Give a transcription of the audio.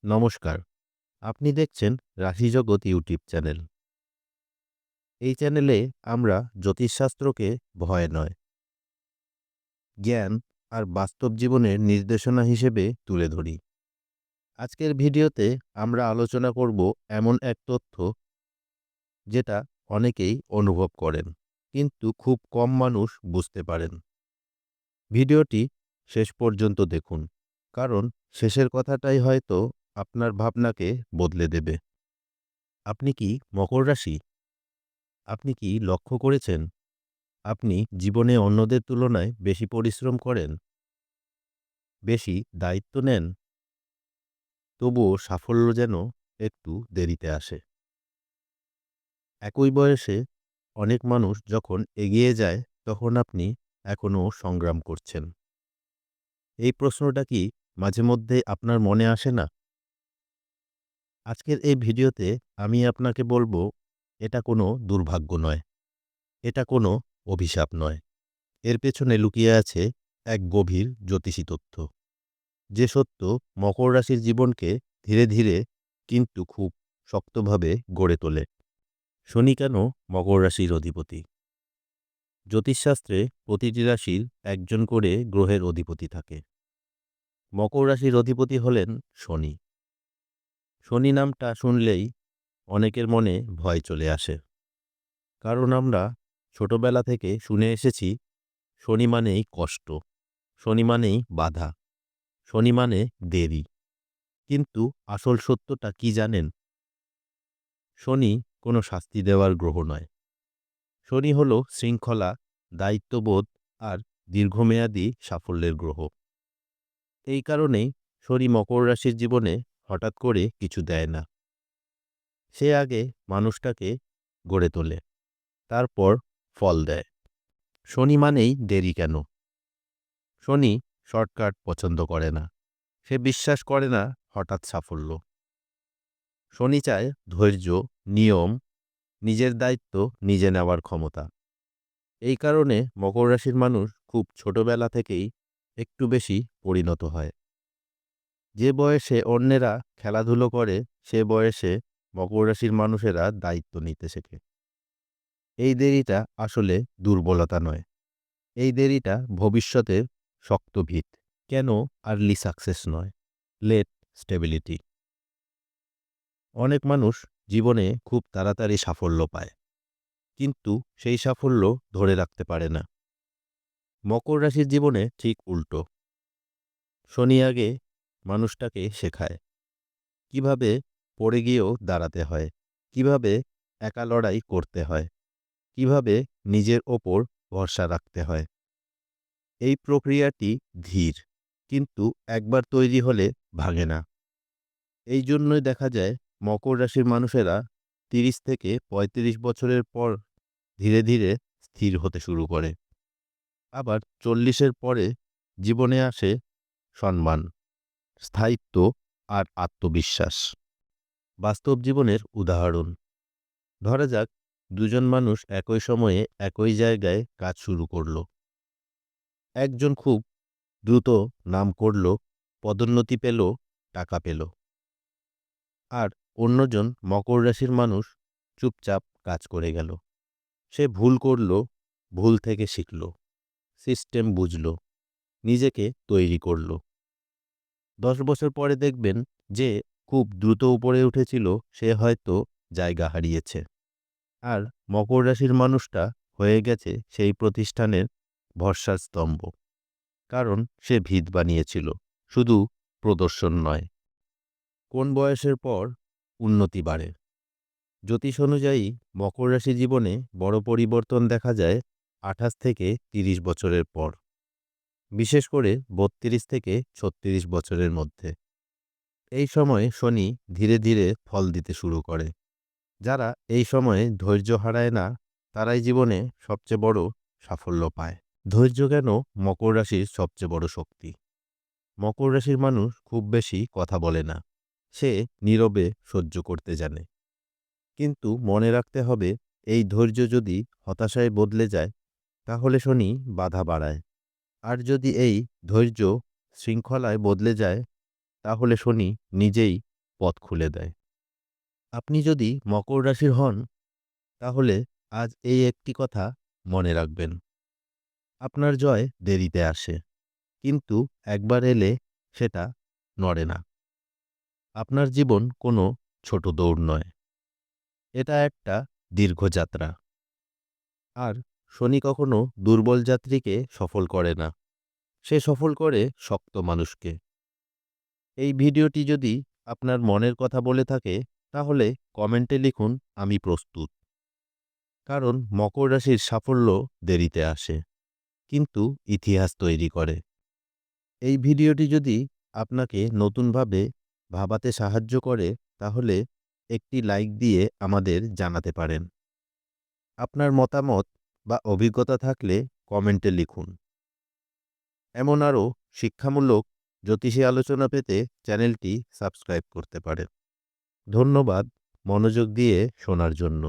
নমস্কার। আপনি দেখছেন রাশিজগৎ ইউটিউব চ্যানেল। এই চ্যানেলে আমরা জ্যোতিষশাস্ত্রকে ভয় নয়, জ্ঞান আর বাস্তব জীবনের নির্দেশনা হিসেবে তুলে ধরি। আজকের ভিডিওতে আমরা আলোচনা করব এমন এক তথ্য যেটা অনেকেই অনুভব করেন, কিন্তু খুব কম মানুষ বুঝতে পারেন। ভিডিওটি শেষ পর্যন্ত দেখুন, কারণ শেষের কথাটাই হয়তো আপনার ভাবনাকে বদলে দেবে। আপনি কি মকর রাশি? আপনি কি লক্ষ্য করেছেন আপনি জীবনে অন্যদের তুলনায় বেশি পরিশ্রম করেন, বেশি দায়িত্ব নেন, তবুও সাফল্য যেন একটু দেরিতে আসে? একই বয়সে অনেক মানুষ যখন এগিয়ে যায়, তখন আপনি এখনও সংগ্রাম করছেন। এই প্রশ্নটা কি মাঝে মধ্যে আপনার মনে আসে না? আজকের এই ভিডিওতে আমি আপনাকে বলবো, এটা কোনো দুর্ভাগ্য নয়, এটা কোনো অভিশাপ নয়। এর পেছনে লুকিয়ে আছে এক গভীর জ্যোতিষী তথ্য, যে সত্য মকর রাশির জীবনকে ধীরে ধীরে কিন্তু খুব শক্তভাবে গড়ে তোলে। শনি কেন মকর রাশির অধিপতি? জ্যোতিষশাস্ত্রে প্রতিটি রাশির একজন করে গ্রহের অধিপতি থাকে। মকর রাশির অধিপতি হলেন শনি। শনি নামটা শুনলেই অনেকের মনে ভয় চলে আসে, কারণ আমরা ছোটবেলা থেকে শুনে এসেছি শনি মানেই কষ্ট, শনি মানেই বাধা, শনি মানে দেরি। কিন্তু আসল সত্যটা কি জানেন? শনি কোনো শাস্তি দেওয়ার গ্রহ নয়। শনি হল শৃঙ্খলা, দায়িত্ববোধ আর দীর্ঘমেয়াদী সাফল্যের গ্রহ। এই কারণেই শনি মকর রাশির জীবনে হঠাৎ করে কিছু দেয় না। সে আগে মানুষটাকে গড়ে তোলে, তারপর ফল দেয়। শনি মানেই দেরি কেন? শনি শর্টকাট পছন্দ করে না। সে বিশ্বাস করে না হঠাৎ সাফল্য। শনি চায় ধৈর্য, নিয়ম, নিজের দায়িত্ব নিজে নেওয়ার ক্ষমতা। এই কারণে মকর রাশির মানুষ খুব ছোটবেলা থেকেই একটু বেশি পরিণত হয়। যে বয়সে অন্যেরা খেলাধুলো করে, সে বয়সে মকর রাশির মানুষেরা দায়িত্ব নিতে শেখে। এই দেরিটা আসলে দুর্বলতা নয়, এই দেরিটা ভবিষ্যতের শক্ত ভিত। কেন আর্লি সাকসেস নয়, লেট স্টেবিলিটি? অনেক মানুষ জীবনে খুব তাড়াতাড়ি সাফল্য পায়, কিন্তু সেই সাফল্য ধরে রাখতে পারে না। মকর রাশির জীবনে ঠিক উল্টো। শনি আগে মানুষটাকে শেখায় কিভাবে পড়ে গিয়েও দাঁড়াতে হয়, কিভাবে একা লড়াই করতে হয়, কিভাবে নিজের ওপর ভরসা রাখতে হয়। এই প্রক্রিয়াটি ধীর, কিন্তু একবার তৈরি হলে ভাঙে না। এই জন্যই দেখা যায় মকর রাশির মানুষেরা ৩০ থেকে ৩৫ বছরের পর ধীরে ধীরে স্থির হতে শুরু করে। আবার ৪০-এর পরে জীবনে আসে সম্মান, স্থায়িত্ব আর আত্মবিশ্বাস। বাস্তব জীবনের উদাহরণ ধরা যাক, দুজন মানুষ একই সময়ে একই জায়গায় কাজ শুরু করল। একজন খুব দ্রুত নাম করল, পদোন্নতি পেল, টাকা পেল। আর অন্যজন মকর রাশির মানুষ চুপচাপ কাজ করে গেল। সে ভুল করল, ভুল থেকে শিখল, সিস্টেম বুঝল, নিজেকে তৈরি করল। ১০ বছর পরে দেখবেন যে খুব দ্রুত উপরে উঠেছিল, সে হয়তো জায়গা হারিয়েছে। আর মকর রাশির মানুষটা হয়ে গেছে সেই প্রতিষ্ঠানের ভরসার স্তম্ভ, কারণ সে ভিত বানিয়েছিল, শুধু প্রদর্শন নয়। কোন বয়সের পর উন্নতি বাড়ে? জ্যোতিষ অনুযায়ী মকর রাশি জীবনে বড় পরিবর্তন দেখা যায় ২৮ থেকে ৩০ বছরের পর, বিশেষ করে ৩২ থেকে ৩৬ বছরের মধ্যে। এই সময়ে শনি ধীরে ধীরে ফল দিতে শুরু করে। যারা এই সময়ে ধৈর্য হারায় না, তারাই জীবনে সবচেয়ে বড় সাফল্য পায়। ধৈর্য কেন মকর রাশির সবচেয়ে বড় শক্তি? মকর রাশির মানুষ খুব বেশি কথা বলে না, সে নীরবে সহ্য করতে জানে। কিন্তু মনে রাখতে হবে, এই ধৈর্য যদি হতাশায় বদলে যায়, তাহলে শনি বাধা বাড়ায়। আর যদি এই ধৈর্য শৃঙ্খলায় বদলে যায়, তাহলে শনি নিজেই পথ খুলে দেয়। আপনি যদি মকর রাশির হন, তাহলে আজ এই একটি কথা মনে রাখবেন। আপনার জয় দেরিতে আসে, কিন্তু একবার এলে সেটা নড়ে না। আপনার জীবন কোনো ছোট দৌড় নয়, এটা একটা দীর্ঘ যাত্রা। আর শনি কখনো দুর্বল যাত্রীকে সফল করে না, সে সফল করে শক্ত মানুষকে। এই ভিডিওটি যদি আপনার মনের কথা বলে থাকে, তাহলে কমেন্টে লিখুন আমি প্রস্তুত। কারণ মকর রাশির সাফল্য দেরিতে আসে, কিন্তু ইতিহাস তৈরি করে। এই ভিডিওটি যদি আপনাকে নতুনভাবে ভাবাতে সাহায্য করে, তাহলে একটি লাইক দিয়ে আমাদের জানাতে পারেন। আপনার মতামত বা অভিজ্ঞতা থাকলে কমেন্টে লিখুন। এমন আরও শিক্ষামূলক জ্যোতিষী আলোচনা পেতে চ্যানেলটি সাবস্ক্রাইব করতে পারেন। ধন্যবাদ মনোযোগ দিয়ে শোনার জন্য।